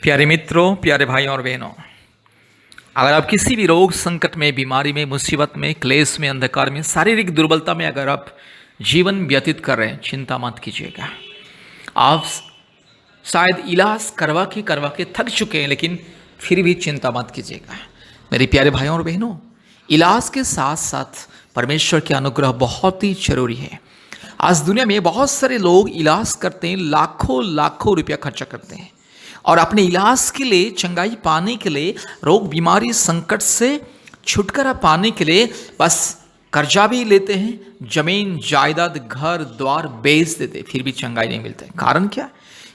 प्यारे मित्रों, प्यारे भाइयों और बहनों, अगर आप किसी भी रोग संकट में, बीमारी में, मुसीबत में, क्लेश में, अंधकार में, शारीरिक दुर्बलता में अगर आप जीवन व्यतीत कर रहे हैं, चिंता मत कीजिएगा। आप शायद इलाज करवा के थक चुके हैं, लेकिन फिर भी चिंता मत कीजिएगा। मेरे प्यारे भाइयों और बहनों, इलाज के साथ साथ परमेश्वर के अनुग्रह बहुत ही जरूरी है। आज दुनिया में बहुत सारे लोग इलाज करते हैं, लाखों लाखों रुपया खर्चा करते हैं और अपने इलाज के लिए, चंगाई पाने के लिए, रोग बीमारी संकट से छुटकारा पाने के लिए बस कर्जा भी लेते हैं, जमीन जायदाद घर द्वार बेच देते, फिर भी चंगाई नहीं मिलता है। कारण क्या?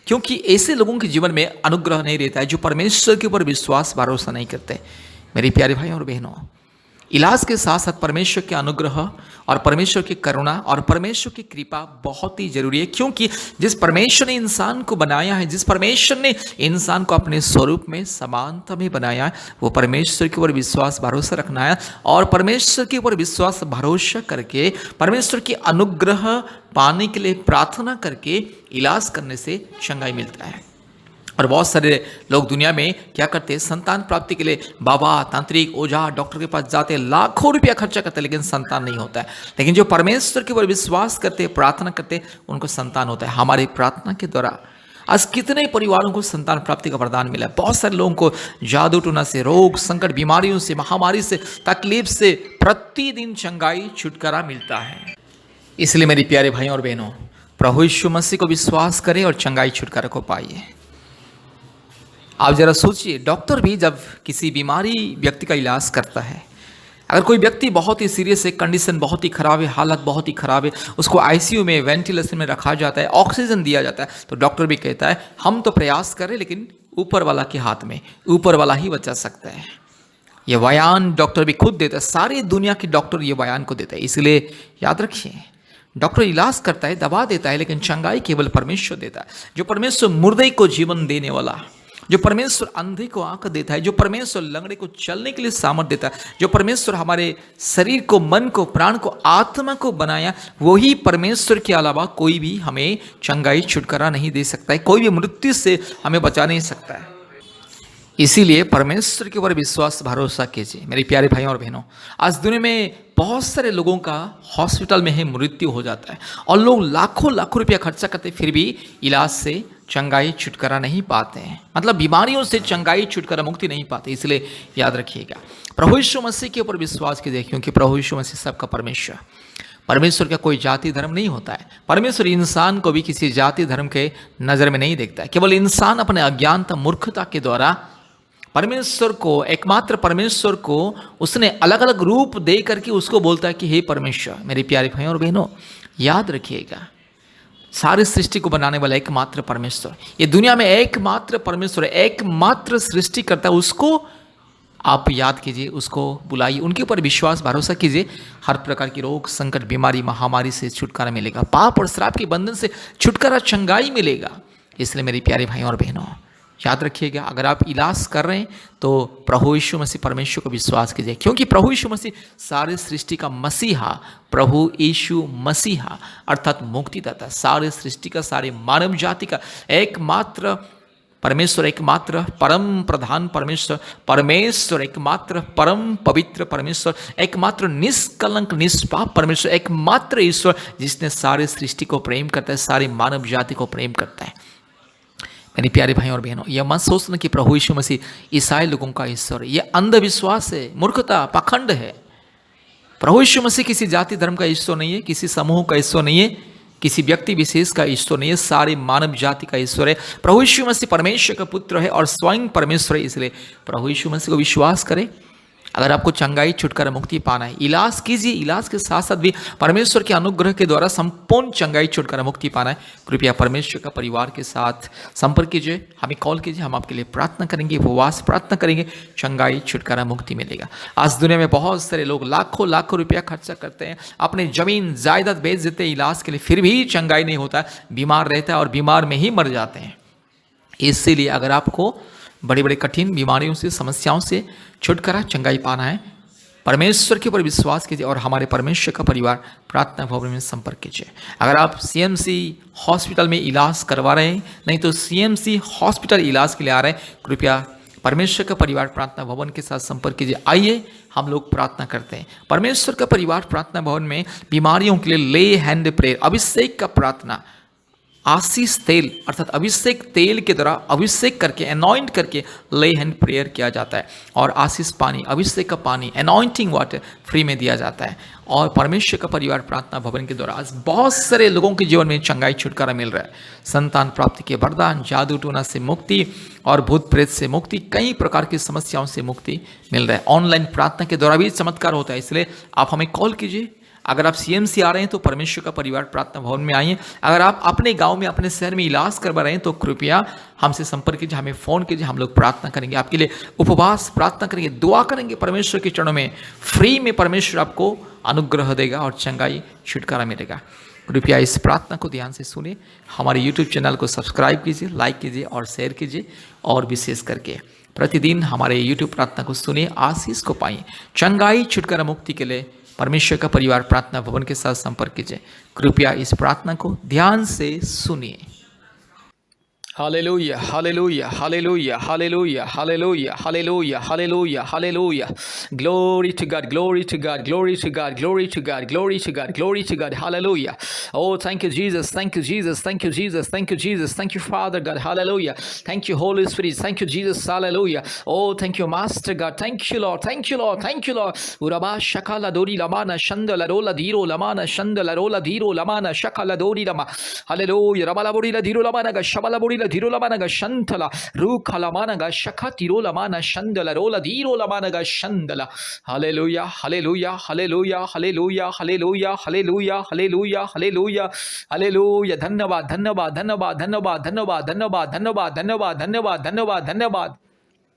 क्योंकि ऐसे लोगों के जीवन में अनुग्रह नहीं रहता है जो परमेश्वर के ऊपर विश्वास भरोसा नहीं करते। मेरे प्यारे भाई और बहनों, इलाज के साथ साथ परमेश्वर के अनुग्रह और परमेश्वर की करुणा और परमेश्वर की कृपा बहुत ही जरूरी है। क्योंकि जिस परमेश्वर ने इंसान को बनाया है, जिस परमेश्वर ने इंसान को अपने स्वरूप में, समानता में बनाया है, वो परमेश्वर के ऊपर विश्वास भरोसा रखना है और परमेश्वर के ऊपर विश्वास भरोसा करके परमेश्वर की अनुग्रह पाने के लिए प्रार्थना करके इलाज करने से चंगाई मिलता है। और बहुत सारे लोग दुनिया में क्या करते हैं? संतान प्राप्ति के लिए बाबा, तांत्रिक, ओझा, डॉक्टर के पास जाते हैं, लाखों रुपया खर्चा करते हैं, लेकिन संतान नहीं होता है। लेकिन जो परमेश्वर के ऊपर विश्वास करते हैं, प्रार्थना करते हैं, उनको संतान होता है। हमारी प्रार्थना के द्वारा आज कितने परिवारों को संतान प्राप्ति का वरदान मिला है। बहुत सारे लोगों को जादू टोना से, रोग संकट, बीमारियों से, महामारी से, तकलीफ से प्रतिदिन चंगाई, छुटकारा मिलता है। इसलिए मेरे प्यारे भाइयों और बहनों, प्रभु यीशु मसीह को विश्वास करें और चंगाई छुटकारा को पाइए। आप जरा सोचिए, डॉक्टर भी जब किसी बीमारी व्यक्ति का इलाज करता है, अगर कोई व्यक्ति बहुत ही सीरियस है, कंडीशन बहुत ही खराब है, हालत बहुत ही खराब है, उसको आईसीयू में, वेंटिलेशन में रखा जाता है, ऑक्सीजन दिया जाता है, तो डॉक्टर भी कहता है हम तो प्रयास करें, लेकिन ऊपर वाला के हाथ में, ऊपर वाला ही बचा सकता है। ये बयान डॉक्टर भी खुद देता है, सारी दुनिया के डॉक्टर ये बयान को देता है। इसलिए याद रखिए, डॉक्टर इलाज करता है, दवा देता है, लेकिन चंगाई केवल परमेश्वर देता है। जो परमेश्वर मुर्दे को जीवन देने वाला, जो परमेश्वर अंधे को आंख देता है, जो परमेश्वर लंगड़े को चलने के लिए सामर्थ देता है, जो परमेश्वर हमारे शरीर को, मन को, प्राण को, आत्मा को बनाया, वही परमेश्वर के अलावा कोई भी हमें चंगाई छुटकारा नहीं दे सकता है, कोई भी मृत्यु से हमें बचा नहीं सकता है। इसीलिए परमेश्वर के ऊपर विश्वास भरोसा कीजिए। मेरे प्यारे भाइयों और बहनों, आज दुनिया में बहुत सारे लोगों का हॉस्पिटल में ही मृत्यु हो जाता है और लोग लाखों लाखों रुपया खर्चा करते, फिर भी इलाज से चंगाई छुटकारा नहीं पाते हैं, मतलब बीमारियों से चंगाई छुटकारा मुक्ति नहीं पाते। इसलिए याद रखिएगा, प्रभु यीशु मसीह के ऊपर विश्वास कीजिए, क्योंकि प्रभु यीशु मसीह सबका परमेश्वर। परमेश्वर का कोई जाति धर्म नहीं होता है। परमेश्वर इंसान को भी किसी जाति धर्म के नज़र में नहीं देखता है। केवल इंसान अपने अज्ञानता, मूर्खता के द्वारा परमेश्वर को, एकमात्र परमेश्वर को उसने अलग अलग रूप दे करके उसको बोलता है कि हे परमेश्वर। मेरे प्यारे भाइयों और बहनों, याद रखिएगा, सारी सृष्टि को बनाने वाला एकमात्र परमेश्वर, ये दुनिया में एकमात्र परमेश्वर है, एकमात्र सृष्टि करता है। उसको आप याद कीजिए, उसको बुलाइए, उनके ऊपर विश्वास भरोसा कीजिए। हर प्रकार की रोग संकट, बीमारी, महामारी से छुटकारा मिलेगा, पाप और श्राप के बंधन से छुटकारा, चंगाई मिलेगा। इसलिए मेरे प्यारे भाइयों और बहनों, याद रखिएगा, अगर आप इलाज कर रहे हैं तो प्रभु यीशु मसीह परमेश्वर को विश्वास कीजिए, क्योंकि प्रभु यीशु मसीह सारे सृष्टि का मसीहा, प्रभु यीशु मसीहा अर्थात मुक्तिदाता, सारे सृष्टि का, सारे मानव जाति का एकमात्र परमेश्वर, एकमात्र परम प्रधान परमेश्वर, परमेश्वर एकमात्र परम पवित्र परमेश्वर, एकमात्र निष्कलंक निष्पाप परमेश्वर, एकमात्र ईश्वर जिसने सारे सृष्टि को प्रेम करता है, सारी मानव जाति को प्रेम करता है। मेरे प्यारे भाइयों और बहनों, यह मत सोचना कि प्रभु यीशु मसीह ईसाई लोगों का ईश्वर है। यह अंधविश्वास है, मूर्खता, पाखंड है। प्रभु यीशु मसीह किसी जाति धर्म का ईश्वर नहीं है, किसी समूह का ईश्वर नहीं है, किसी व्यक्ति विशेष का ईश्वर नहीं है, सारे मानव जाति का ईश्वर है। प्रभु यीशु मसीह परमेश्वर का पुत्र है और स्वयं परमेश्वर है। इसलिए प्रभु यीशु मसीह को विश्वास करें। अगर आपको चंगाई, छुटकारा, मुक्ति पाना है, इलाज कीजिए। इलाज के साथ साथ भी परमेश्वर के अनुग्रह के द्वारा संपूर्ण चंगाई, छुटकारा, मुक्ति पाना है, कृपया परमेश्वर का परिवार के साथ संपर्क कीजिए, हमें कॉल कीजिए, हम आपके लिए प्रार्थना करेंगे, उपवास प्रार्थना करेंगे, चंगाई, छुटकारा, मुक्ति मिलेगा। आज दुनिया में बहुत सारे लोग लाखों लाखों रुपया खर्चा करते हैं, अपने जमीन जायदाद बेच देते हैं इलाज के लिए, फिर भी चंगाई नहीं होता, बीमार रहता है और बीमार में ही मर जाते हैं। इसीलिए अगर आपको बड़े बड़े कठिन बीमारियों से, समस्याओं से छुटकारा, चंगाई पाना है, परमेश्वर के ऊपर विश्वास कीजिए और हमारे परमेश्वर का परिवार प्रार्थना भवन में संपर्क कीजिए। अगर आप सीएमसी हॉस्पिटल में इलाज करवा रहे हैं, नहीं तो सीएमसी हॉस्पिटल इलाज के लिए आ रहे हैं, कृपया परमेश्वर का परिवार प्रार्थना भवन के साथ संपर्क कीजिए। आइए हम लोग प्रार्थना करते हैं। परमेश्वर का परिवार प्रार्थना भवन में बीमारियों के लिए ले हैंड प्रेयर, अभिषेक का प्रार्थना, आशीष तेल अर्थात अभिषेक तेल के द्वारा अभिषेक करके अनॉइंट करके ले हैंड प्रेयर किया जाता है और आशीष पानी, अभिषेक का पानी, अनॉइंटिंग वाटर फ्री में दिया जाता है। और परमेश्वर का परिवार प्रार्थना भवन के द्वारा आज बहुत सारे लोगों के जीवन में चंगाई छुटकारा मिल रहा है। संतान प्राप्ति के वरदान, जादू टोना से मुक्ति और भूत प्रेत से मुक्ति, कई प्रकार की समस्याओं से मुक्ति मिल रहा है। ऑनलाइन प्रार्थना के द्वारा भी चमत्कार होता है, इसलिए आप हमें कॉल कीजिए। अगर आप सीएमसी आ रहे हैं तो परमेश्वर का परिवार प्रार्थना भवन में आइए। अगर आप अपने गांव में, अपने शहर में इलाज करवा रहे हैं तो कृपया हमसे संपर्क कीजिए, हमें फ़ोन कीजिए, हम लोग प्रार्थना करेंगे, आपके लिए उपवास प्रार्थना करेंगे, दुआ करेंगे। परमेश्वर के चरणों में फ्री में परमेश्वर आपको अनुग्रह देगा और चंगाई छुटकारा मिलेगा। कृपया इस प्रार्थना को ध्यान से सुनिए। हमारे यूट्यूब चैनल को सब्सक्राइब कीजिए, लाइक कीजिए और शेयर कीजिए। और विशेष करके प्रतिदिन हमारे यूट्यूब प्रार्थना को सुनिए, आशीष को पाइए। चंगाई छुटकारा मुक्ति के लिए परमेश्वर का परिवार प्रार्थना भवन के साथ संपर्क कीजिए। कृपया इस प्रार्थना को ध्यान से सुनिए। Hallelujah, hallelujah, hallelujah, hallelujah, hallelujah, hallelujah, hallelujah, hallelujah. Glory to God, glory to God, glory to God, glory to God, glory to God, glory to God. Hallelujah. Oh, thank you, Jesus. Thank you, Jesus. Thank you, Jesus. Thank you, Jesus. Thank you, Father God. Hallelujah. Thank you, Holy Spirit. Thank you, Jesus. Hallelujah. Oh, thank you, Master God. Thank you, Lord. Thank you, Lord. Thank you, Lord. Uraba shakala dori lamana shandala rola diro lamana shandala rola diro lamana shakala dori lama. Hallelujah. Rabala bori la diro lamana ga shabala bori Dirolamanaga Shantala, Rukalamanaga Shakatirolamana Shandala, Rola Dirolamanaga Shandala. Hallelujah, hallelujah, hallelujah, hallelujah, hallelujah, hallelujah, hallelujah, hallelujah, hallelujah. Dhanyavad, dhanyavad, dhanyavad, dhanyavad, dhanyavad, dhanyavad, dhanyavad, dhanyavad, dhanyavad, dhanyavad, dhanyavad.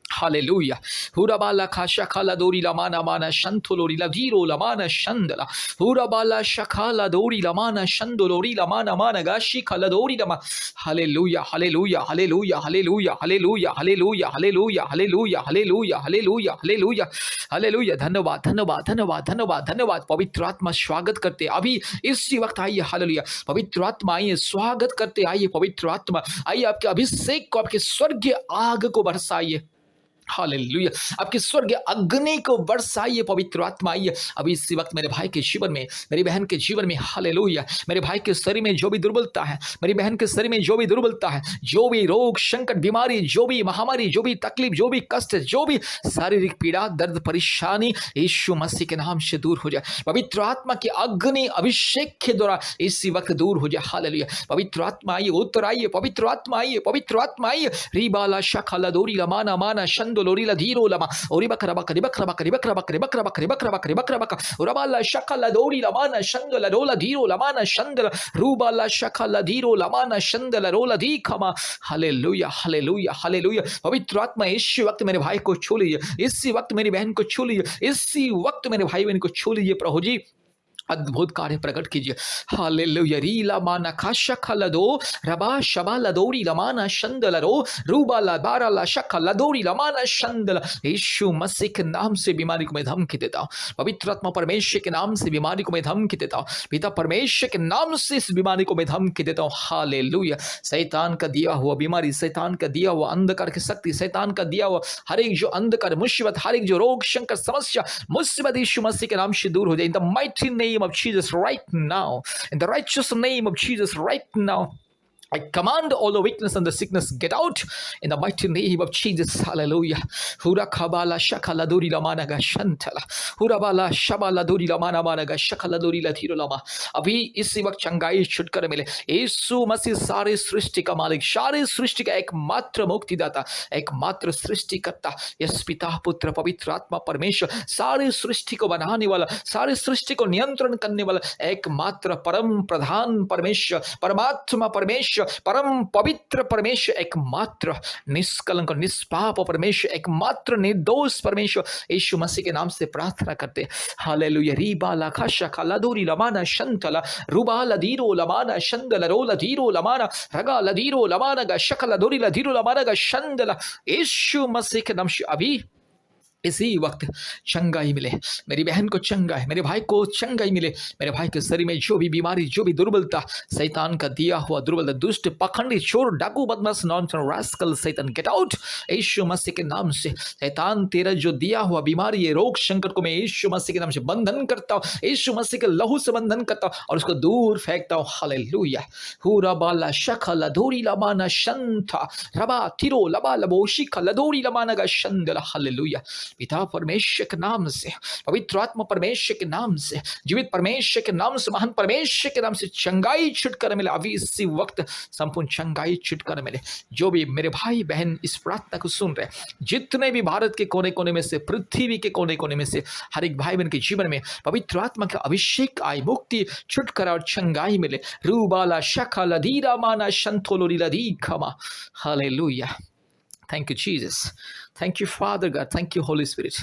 Hallelujah. Hurabala kashakala dori lamana mana shantolori laviro lamana shandala. Hurabala shakala dori lamana shandolori lamana mana gashi kala dori lama. Hallelujah. Hallelujah. Hallelujah. Hallelujah. Hallelujah. Hallelujah. Hallelujah. Hallelujah. Hallelujah. Hallelujah. Hallelujah. Hallelujah. धन्यवाद धन्यवाद धन्यवाद धन्यवाद धन्यवाद। पवित्र आत्मा स्वागत करते अभी इसी वक्त आइए। हालेलुया। पवित्र आत्मा आइए, स्वागत करते आइए। पवित्र आत्मा आइए, आपके अभिषेक को, आपके स्वर्गीय आग को बरसाइए। हालेलुया। आपके स्वर्ग अग्नि को बरसाइए। पवित्र आत्मा आइए अभी इसी वक्त मेरे भाई के जीवन में, मेरी बहन के जीवन में। हालेलुया। मेरे भाई के शरीर में जो भी दुर्बलता है, मेरी बहन के शरीर में जो भी दुर्बलता है, जो भी रोग संकट बीमारी, जो भी महामारी, जो भी तकलीफ, जो भी कष्ट, जो भी शारीरिक पीड़ा दर्द परेशानी, यीशु मसीह के नाम से दूर हो जाए। पवित्र आत्मा की अग्नि अभिषेक के द्वारा इसी वक्त दूर हो जाए। हालेलुया। पवित्र आत्मा आइए, उत्तर आइए। पवित्र आत्मा आइए, पवित्र आत्मा आइए। रिबाला शखला दोरी लमाना माना Lorila Diro Lama, Oribakaraba, Ribakraba, Ribakraba, Ribakraba, Ribakraba, Ribakraba, Urabala Shakala Dori Lamana Shandala Rola Diro Lamana Shandala, Rubala Shakala Diro Lamana Shandala Rola Dikama. Hallelujah, hallelujah, hallelujah. पवित्र आत्मा इसी वक्त मेरे भाई को छू लीजिए, इसी वक्त मेरी बहन को छू लीजिए, इसी वक्त मेरे भाई बहन को छू लीजिए। प्रभु जी अद्भुत कार्य प्रकट कीजिए। हालेलुया। रीला माना खाशा खलदो रबा शबा लदोरी लमाना शंदलरो रूबा लबारा ला शखा लदोरी लमाना शंदल। यीशु मसीह के नाम से बीमारी को मैं धमकी देता हूँ। पवित्र आत्मा परमेश्वर के नाम से बीमारी को मैं धमकी देता हूँ। पिता परमेश्वर के नाम से इस बीमारी को मैं धमकी देता हूँ। हालेलुया। शैतान का दिया हुआ बीमारी, शैतान का दिया हुआ अंधकार की शक्ति, शैतान का दिया हुआ हर एक जो अंधकार मुसीबत, हर एक जो रोग शंकर समस्या मुसीबत यीशु मसीह के नाम से दूर हो जाए। In the mighty name of Jesus right now, in the righteous name of Jesus right now, I command all the weakness and the sickness get out in the mighty name of Jesus. Hallelujah. Hurakabala shakala duri lamana ga shantala. Hurabala shabala duri lamana mana ga shakala duri latiro lama. अभी इसी वक्त चंगाई छुटकारा मिले। यीशु मसीह सारे सृष्टि का मालिक, सारे सृष्टि का एकमात्र मुक्तिदाता, एकमात्र सृष्टिकर्ता, यस पिता पुत्र पवित्र आत्मा परमेश्वर, सारे सृष्टि को बनाने वाला, सारे सृष्टि को नियंत्रण करने वाला एकमात्र परम प्रधान परमेश्वर, परमात्मा परमेश्वर, परम पवित्र परमेश्वर, एकमात्र निष्कलंक निष्पाप परमेश्वर, एकमात्र निर्दोष परमेश्वर, यीशु मसीह के नाम से प्रार्थना करते। हालेलुया। रीबा ला खाशा खाला दूरी लमाना शंतला रूबा लदीरो लमाना शंदला रो लदीरो लमाना रगा लदीरो लमाना गा शकला दूरी लदीरो लमाना गा शंदला। यीशु मसीह के नाम से अभी इसी वक्त चंगाई मिले, मेरी बहन को चंगाई, मेरे भाई को चंगाई मिले, मेरे भाई के शरीर में जो भी बीमारी, जो भी दुर्बलता, शैतान का दिया हुआ दुर्बलता, दुष्ट पखंडी चोर डाकू बदमाश नॉन रास्कल शैतान गेट आउट यीशु मसीह के नाम से। शैतान तेरा जो दिया हुआ बीमारी है, रोग संकट को मैं यीशु मसीह के नाम से बंधन करता हूँ, यीशु मसीह के लहू से बंधन करता हूँ और उसको दूर फेंकता हूँ। हालेलुया। हुरा बाला शखा लधोरी लमाना शंथा रबा तिरो लबा लबोशिखा लधोरी लमाना का शंदला। हालेलुया। पिता परमेश्वर के नाम से, पवित्र आत्मा परमेश्वर के नाम से, जीवित परमेश्वर के नाम से, महान परमेश्वर के नाम से चंगाई छुटकारा मिले। अभी इसी वक्त संपूर्ण चंगाई छुटकारा मिले। जो भी मेरे भाई बहन इस प्रार्थना को सुन रहे, जितने भी भारत के कोने कोने में से, पृथ्वी के कोने कोने में से, हर एक भाई बहन के जीवन में पवित्र आत्मा का अभिषेक आए, मुक्ति छुटकारा और चंगाई मिले। रूबाला शखा लधीरा माना शंथोलोरी लधी खमा। Hallelujah. Thank you Jesus, thank you father God, thank you Holi spirit.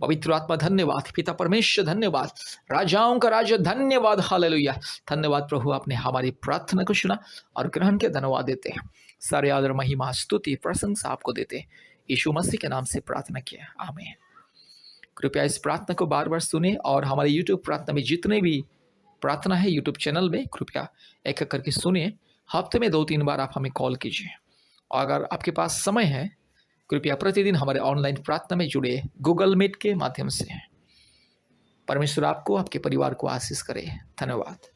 पवित्र आत्मा धन्यवाद, पिता परमेश्वर धन्यवाद, राजाओं का राजा धन्यवाद। हालेलुया। धन्यवाद प्रभु, आपने हमारी प्रार्थना को सुना और ग्रहण के धन्यवाद देते हैं। सारे आदर महिमा स्तुति प्रशंसा आपको देते हैं। यीशु मसीह के नाम से प्रार्थना किया, आमीन। कृपया इस प्रार्थना को बार बार सुने और हमारे यूट्यूब प्रार्थना में जितने भी प्रार्थना है यूट्यूब चैनल में कृपया एक एक करके सुनिए। हफ्ते में 2-3 बार आप हमें कॉल कीजिए और अगर आपके पास समय है कृपया प्रतिदिन हमारे ऑनलाइन प्रार्थना में जुड़े गूगल मीट के माध्यम से। परमेश्वर आपको, आपके परिवार को आशीष करे। धन्यवाद।